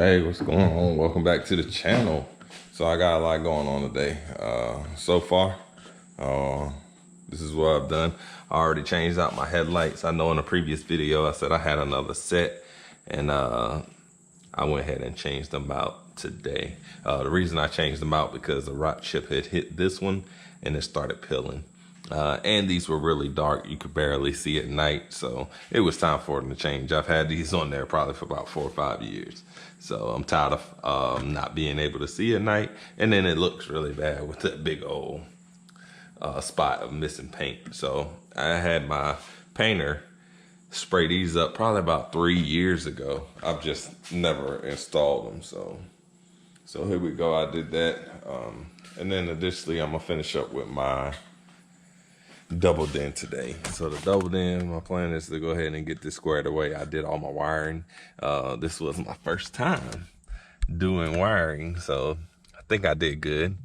Hey, what's going on? Welcome back to the channel. So I got a lot going on today. So far, this is what I've done. I already changed out my headlights. I know in a previous video I said I had another set, and I went ahead and changed them out today. The reason I changed them out because the rock chip had hit this one and it started peeling. And these were really dark. You could barely see at night. So it was time for them to change. I've had these on there probably for about 4 or 5 years. So I'm tired of not being able to see at night. And then it looks really bad with that big old spot of missing paint. So I had my painter spray these up probably about 3 years ago. I've just never installed them. So here we go. I did that. And then additionally, I'm gonna finish up with my double den today. So the double den, my plan is to go ahead and get this squared away. I did all my wiring. This was my first time doing wiring, so I think I did good.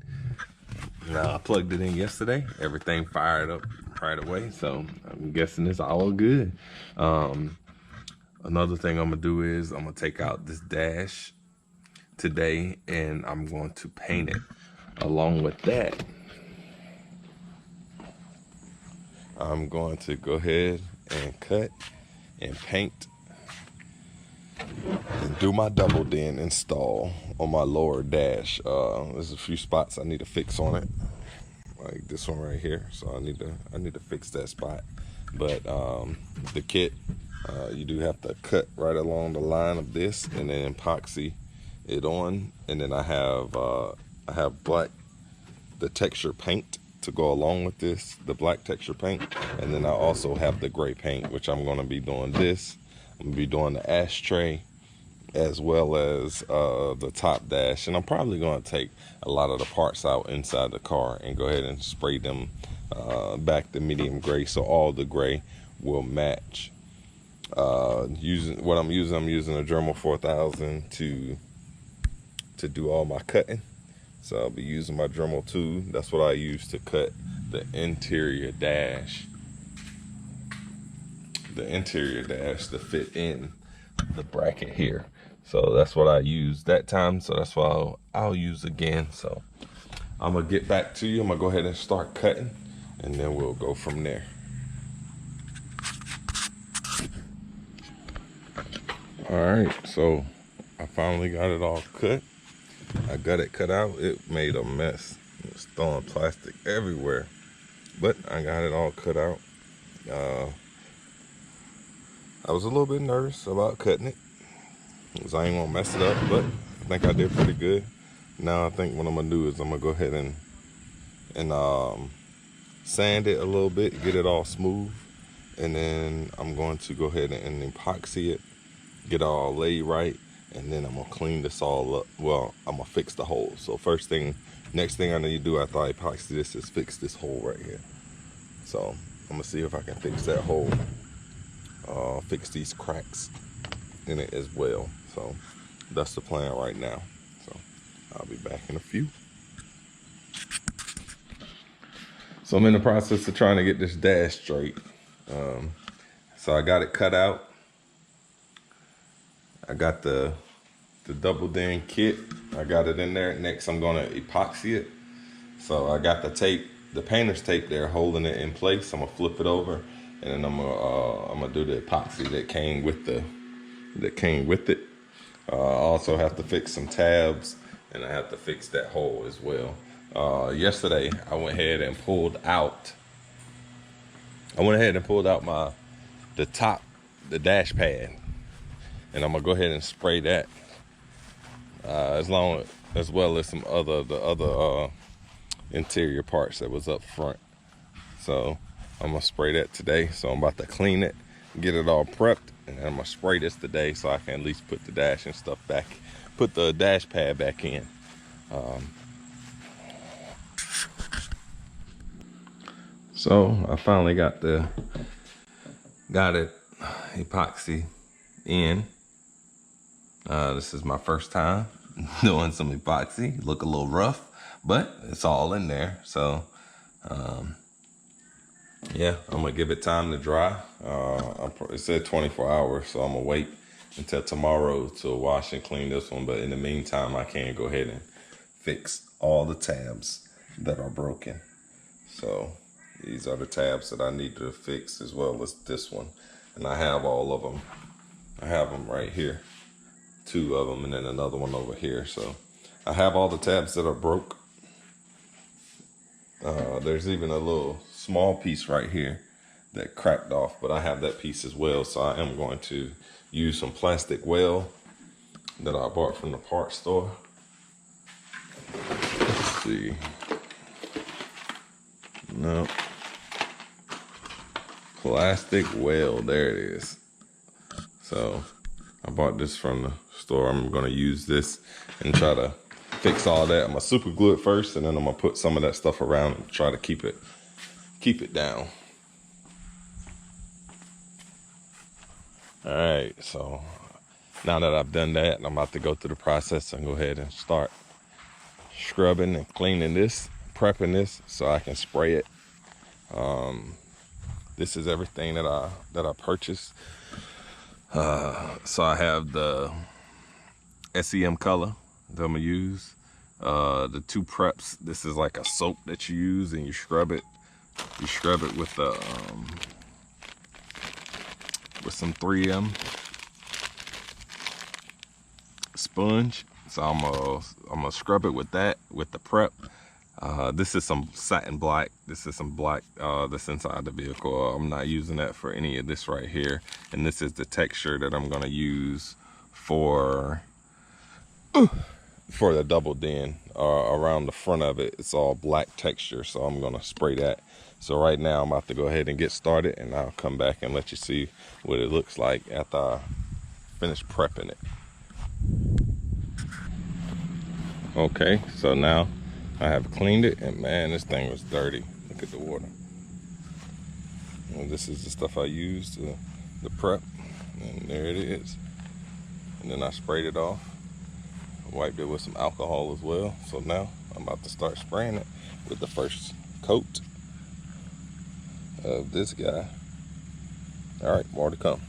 Now I plugged it in yesterday. Everything fired up right away, so I'm guessing it's all good. Another thing I'm gonna do is I'm gonna take out this dash today and I'm going to paint it. Along with that, I'm going to go ahead and cut and paint and do my double den install on my lower dash. There's a few spots I need to fix on it, like this one right here. So I need to fix that spot. But the kit, you do have to cut right along the line of this and then epoxy it on. And then I have black, the texture paint to go along with this, the black texture paint. And then I also have the gray paint, which I'm going to be doing this. I'm going to be doing the ashtray as well as the top dash. And I'm probably going to take a lot of the parts out inside the car and go ahead and spray them back to medium gray, so all the gray will match. I'm using a Dremel 4000 to do all my cutting. So I'll be using my Dremel 2. That's what I use to cut the interior dash. The interior dash to fit in the bracket here. So that's what I used that time. So that's what I'll use again. So I'm gonna get back to you. I'm gonna go ahead and start cutting, and then we'll go from there. All right, so I finally got it all cut. I got it cut out. It made a mess. It was throwing plastic everywhere, but I got it all cut out. I was a little bit nervous about cutting it because I ain't gonna mess it up, but I think I did pretty good. Now I think what I'm gonna do is I'm gonna go ahead and sand it a little bit, get it all smooth, and then I'm going to go ahead and epoxy it, get it all laid right. And then I'm gonna clean this all up. Well, I'm gonna fix the hole. So next thing I need to do after I epoxy this is fix this hole right here. So I'm gonna see if I can fix that hole, fix these cracks in it as well. So that's the plan right now. So I'll be back in a few. So I'm in the process of trying to get this dash straight. So I got it cut out. I got the double den kit. I got it in there. Next, I'm gonna epoxy it. So I got the tape, the painter's tape there holding it in place. I'm gonna flip it over, and then I'm gonna do the epoxy that came with it. I also have to fix some tabs, and I have to fix that hole as well. Yesterday, I went ahead and pulled out the dash pad. And I'm gonna go ahead and spray that, as well as some other interior parts that was up front. So I'm gonna spray that today. So I'm about to clean it, get it all prepped, and I'm gonna spray this today so I can at least put the dash and stuff back, put the dash pad back in. So I finally got it epoxy in. This is my first time doing some epoxy. Look a little rough, but it's all in there. So yeah, I'm gonna give it time to dry. It said 24 hours, so I'm gonna wait until tomorrow to wash and clean this one. But in the meantime, I can go ahead and fix all the tabs that are broken. So these are the tabs that I need to fix, as well as this one. And I have all of them. I have them right here. 2 of them and then another one over here. So I have all the tabs that are broke. There's even a little small piece right here that cracked off, but I have that piece as well. So I am going to use some plastic weld that I bought from the parts store. Let's see. No. Plastic weld, there it is. So I bought this from the store. I'm gonna use this and try to fix all that. I'm gonna super glue it first, and then I'm gonna put some of that stuff around and try to keep it down. All right, so now that I've done that, I'm about to go through the process and go ahead and start scrubbing and cleaning this, prepping this so I can spray it. This is everything that I purchased. So I have the SEM color that I'm gonna use. The 2 preps. This is like a soap that you use and you scrub it. You scrub it with the with some 3M sponge. So I'm gonna scrub it with that, with the prep. This is some satin black. This is some black that's inside the vehicle. I'm not using that for any of this right here. And this is the texture that I'm gonna use for the double din. Around the front of it, it's all black texture, so I'm gonna spray that. So right now I'm about to go ahead and get started, and I'll come back and let you see what it looks like after I finish prepping it. Okay, so now I have cleaned it, and man, this thing was dirty. Look at the water. And this is the stuff I used to prep, and there it is. And then I sprayed it off. I wiped it with some alcohol as well. So now I'm about to start spraying it with the first coat of this guy. All right, more to come.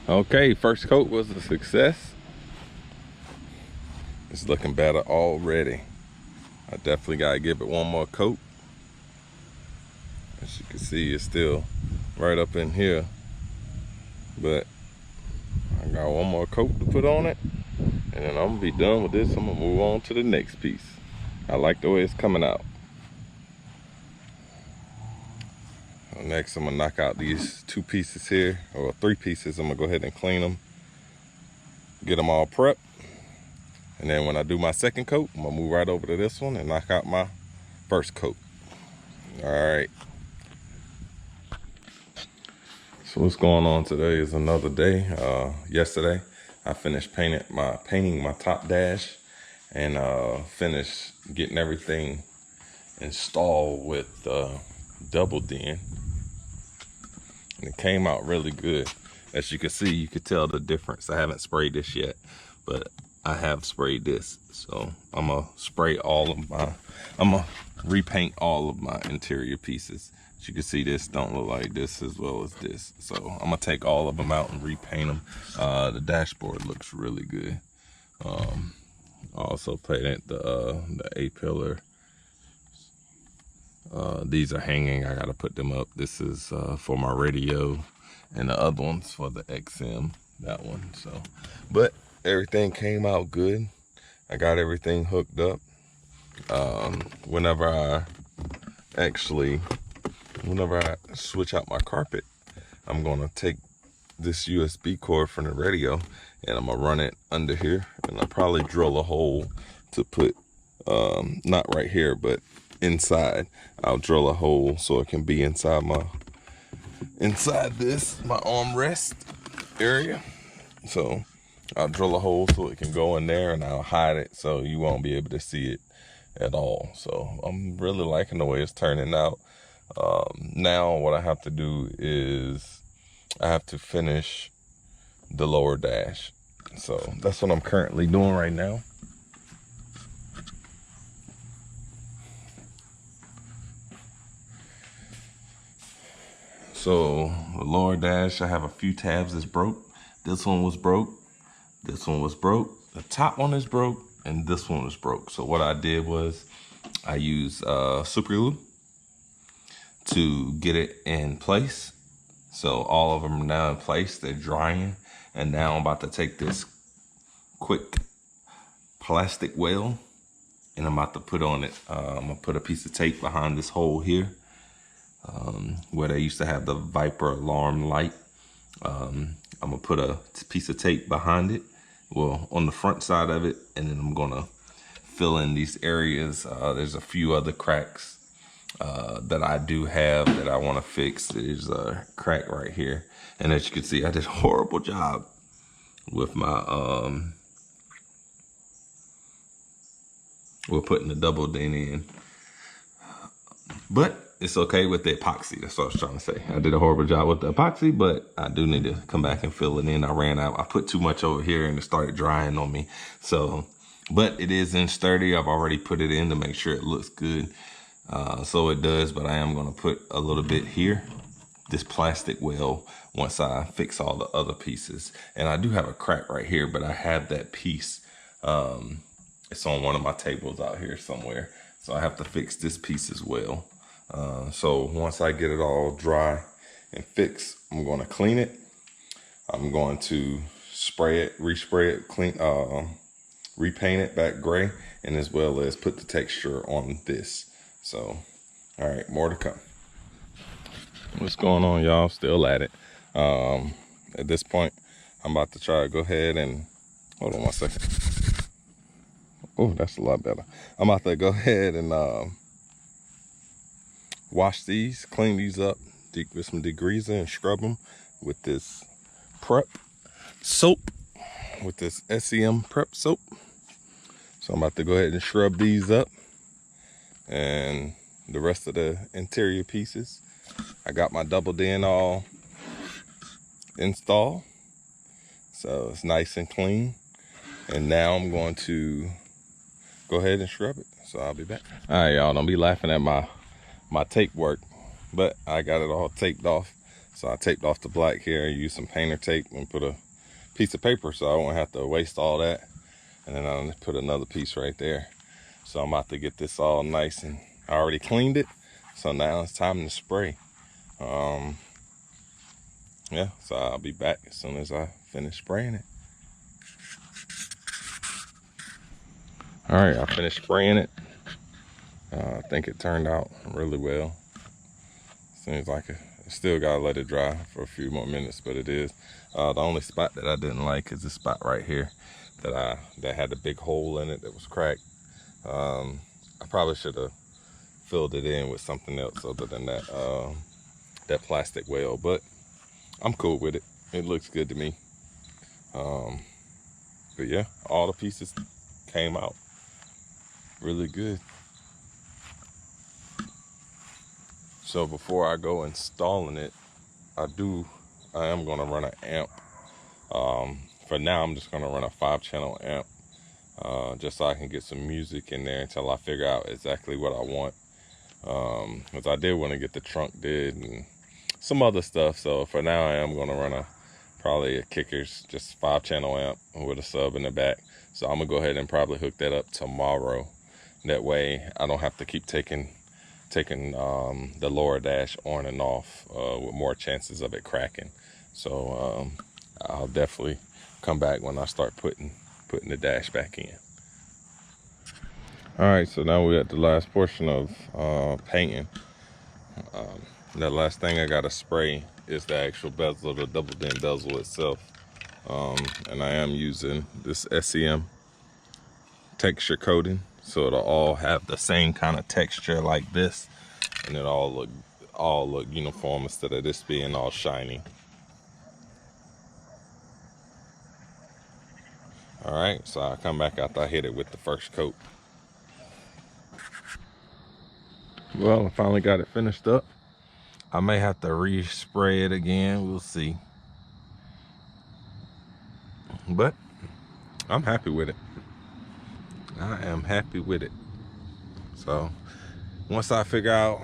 Okay, first coat was a success. It's looking better already. I definitely gotta give it one more coat. As you can see, it's still right up in here, but I got one more coat to put on it, and then I'm gonna be done with this. I'm gonna move on to the next piece. I like the way it's coming out. Next, I'm gonna knock out these 2 pieces here, or 3 pieces. I'm gonna go ahead and clean them, get them all prepped. And then when I do my second coat, I'm gonna move right over to this one and knock out my first coat. All right. So what's going on today is another day. Yesterday, I finished painting my top dash, and finished getting everything installed with double din. And it came out really good. As you can see, you could tell the difference. I haven't sprayed this yet, but I have sprayed this. So I'm gonna repaint all of my interior pieces. As you can see, this don't look like this as well as this. So I'm gonna take all of them out and repaint them. The dashboard looks really good. I also painted the A-pillar. These are hanging. I gotta put them up. This is for my radio, and the other one's for the XM, that one. So, but everything came out good. I got everything hooked up. Whenever I switch out my carpet, I'm gonna take this USB cord from the radio, and I'm gonna run it under here, and I'll probably drill a hole to put, not right here, but inside. I'll drill a hole so it can be inside my armrest area. So I'll drill a hole so it can go in there, and I'll hide it so you won't be able to see it at all. So I'm really liking the way it's turning out. Now what I have to do is I have to finish the lower dash. So that's what I'm currently doing right now. So the lower dash, I have a few tabs that's broke. This one was broke. This one was broke. The top one is broke, and this one was broke. So what I did was I used super glue to get it in place. So all of them are now in place. They're drying, and now I'm about to take this quick plastic well, and I'm about to put on it. I'm gonna put a piece of tape behind this hole here, where they used to have the Viper alarm light. I'm gonna put a piece of tape behind it, well, on the front side of it, and then I'm gonna fill in these areas. There's a few other cracks that I do have that I want to fix. There's a crack right here, and as you can see, I did a horrible job with my with putting the double dent in, but it's okay with the epoxy. That's what I was trying to say. I did a horrible job with the epoxy, but I do need to come back and fill it in. I ran out. I put too much over here and it started drying on me. So, but it is in sturdy. I've already put it in to make sure it looks good. So it does, but I am gonna put a little bit here, this plastic well, once I fix all the other pieces. And I do have a crack right here, but I have that piece. It's on one of my tables out here somewhere. So I have to fix this piece as well. So once I get it all dry and fixed, I'm going to clean it. I'm going to spray it, respray it, clean, repaint it back gray, and as well as put the texture on this. So, all right, more to come. What's going on, y'all? Still at it. At this point, I'm about to try to go ahead and, hold on one second. Oh, that's a lot better. I'm about to go ahead and wash these, clean these up with some degreaser and scrub them with this prep soap, with this SEM prep soap. So I'm about to go ahead and scrub these up, and the rest of the interior pieces. I got my double dent all installed, so it's nice and clean. And now I'm going to go ahead and scrub it. So I'll be back. All right, y'all, don't be laughing at my tape work, but I got it all taped off. So I taped off the black here, used some painter tape and put a piece of paper so I won't have to waste all that. And then I'll put another piece right there. So I'm about to get this all nice, and I already cleaned it. So now it's time to spray. Yeah, so I'll be back as soon as I finish spraying it. All right, I finished spraying it. I think it turned out really well. Seems like it still gotta let it dry for a few more minutes, but it is. The only spot that I didn't like is this spot right here that had a big hole in it that was cracked. I probably should have filled it in with something else other than that that plastic well, but I'm cool with it. It looks good to me. But yeah, all the pieces came out really good. So before I go installing it, I am gonna run an amp. For now, I'm just gonna run a 5-channel amp, just so I can get some music in there until I figure out exactly what I want. Because I did want to get the trunk did and some other stuff. So for now, I am gonna run probably a Kickers, just 5-channel amp with a sub in the back. So I'm gonna go ahead and probably hook that up tomorrow. That way, I don't have to keep taking the lower dash on and off with more chances of it cracking. So I'll definitely come back when I start putting the dash back in. All right, so now we're at the last portion of painting. The last thing I gotta spray is the actual bezel, the double dent bezel itself. And I am using this SEM texture coating, so it'll all have the same kind of texture like this, and it all look uniform instead of this being all shiny. All right, so I'll come back after I hit it with the first coat. Well, I finally got it finished up. I may have to respray it again, we'll see. But I'm happy with it. I am happy with it. So once I figure out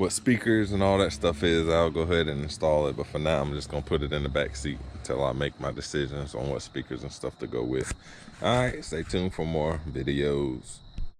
what speakers and all that stuff is, I'll go ahead and install it. But for now, I'm just gonna put it in the back seat until I make my decisions on what speakers and stuff to go with. All right, stay tuned for more videos.